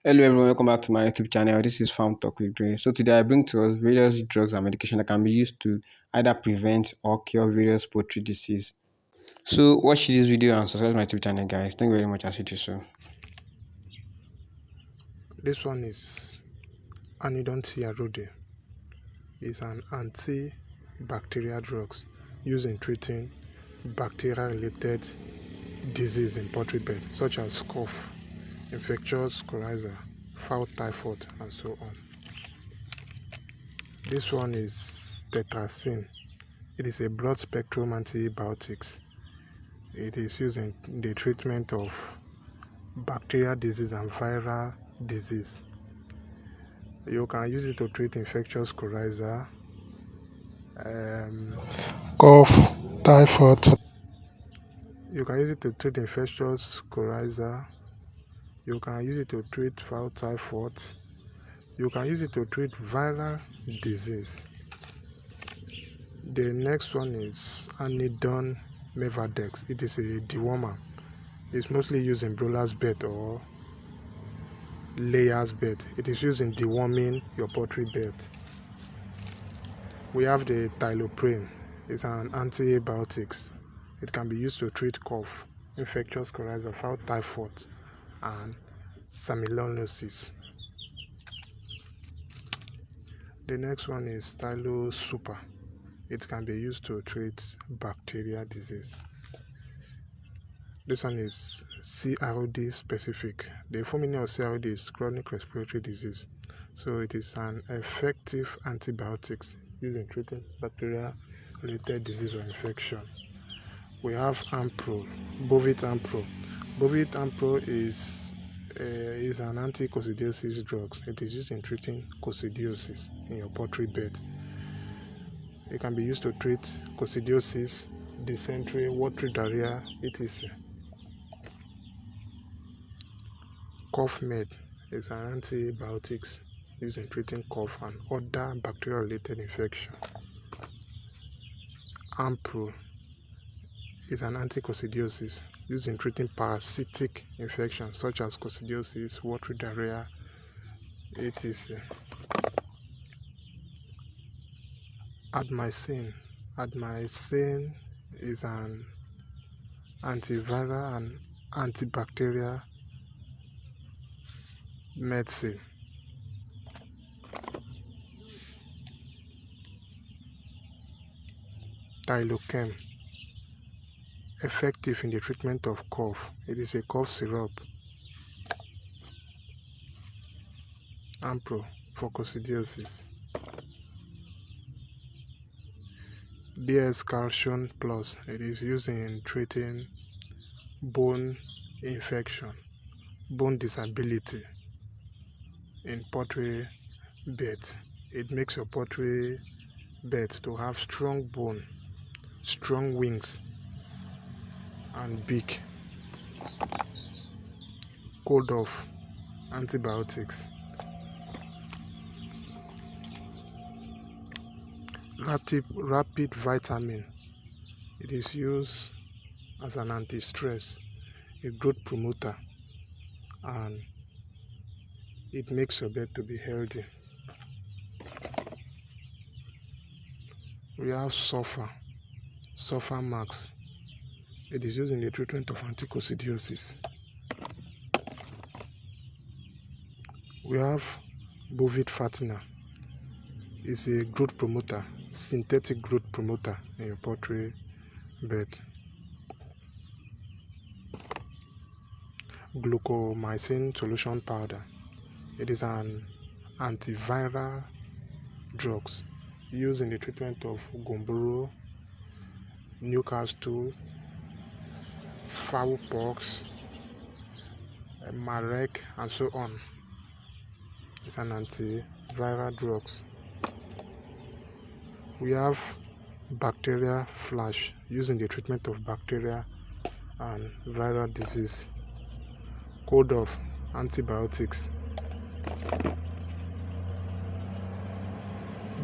Hello everyone, welcome back to my YouTube channel. This is Farm Talk with Dre. So today I bring to us various drugs and medication that can be used to either prevent or cure various poultry disease. So watch this video and subscribe to my YouTube channel, guys. Thank you very much as you do so. This one is anidontiarode. It's an antibacterial drug used in treating bacteria-related disease in poultry bed, such as cough, infectious coryza, fowl typhoid, and so on. This one is tetrasin. It is a broad-spectrum antibiotics. It is used in the treatment of bacterial disease and viral disease. You can use it to treat infectious coryza, cough, typhoid. You can use it to treat infectious coryza. You can use it to treat fowl typhoid. You can use it to treat viral disease. The next one is anidone mevadex. It is a dewormer. It's mostly used in broilers bed or layers bed. It is used in deworming your poultry bed. We have the thiloprane. It's an antibiotics. It can be used to treat cough, infectious coryza, fowl typhoid, and salmonellosis. The next one is Stylo Super. It can be used to treat bacterial disease. This one is CRD specific. The full meaning of CRD is chronic respiratory disease. So it is an effective antibiotics used in treating bacteria-related disease or infection. We have Ampro, Bovit Ampro. Bovit Ampro is an anti-coccidiosis drug. It is used in treating coccidiosis in your poultry bed. It can be used to treat coccidiosis, dysentery, watery diarrhea, etc. Cough Med is an antibiotics used in treating cough and other bacterial-related infection. Ampro is an anti-coccidiosis used in treating parasitic infections such as coccidiosis, watery diarrhea, etc. Admycin. Admycin is an antiviral and antibacterial medicine. Tylochem. Effective in the treatment of cough. It is a cough syrup. Ampro for coccidiosis. BS Calcium Plus. It is used in treating bone infection, bone disability in poultry bed. It makes your poultry bed to have strong bone, strong wings, and beak. Code of antibiotics. Rapid vitamin. It is used as an anti-stress, a growth promoter, and it makes your bed to be healthy. We have Sulfur Max. It is used in the treatment of anti-coccidiosis. We have Bovit Fattener. It's a growth promoter, synthetic growth promoter in your poultry bed. Glucomycin solution powder. It is an antiviral drug used in the treatment of gumboro, Newcastle, fowl pox, marek, and so on. It's an antiviral drug. We have Bacteria Flash used in the treatment of bacteria and viral disease. Code of antibiotics.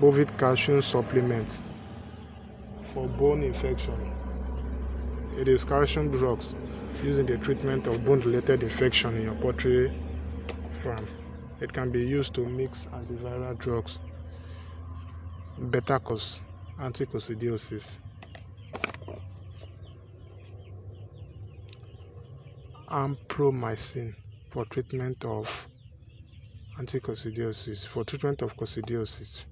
Bovit calcium supplement for bone infection. It is calcium drugs used in the treatment of bone-related infection in your poultry farm. It can be used to mix antiviral drugs, beta-cos, anti-coccidiosis, ampromycin for treatment of coccidiosis.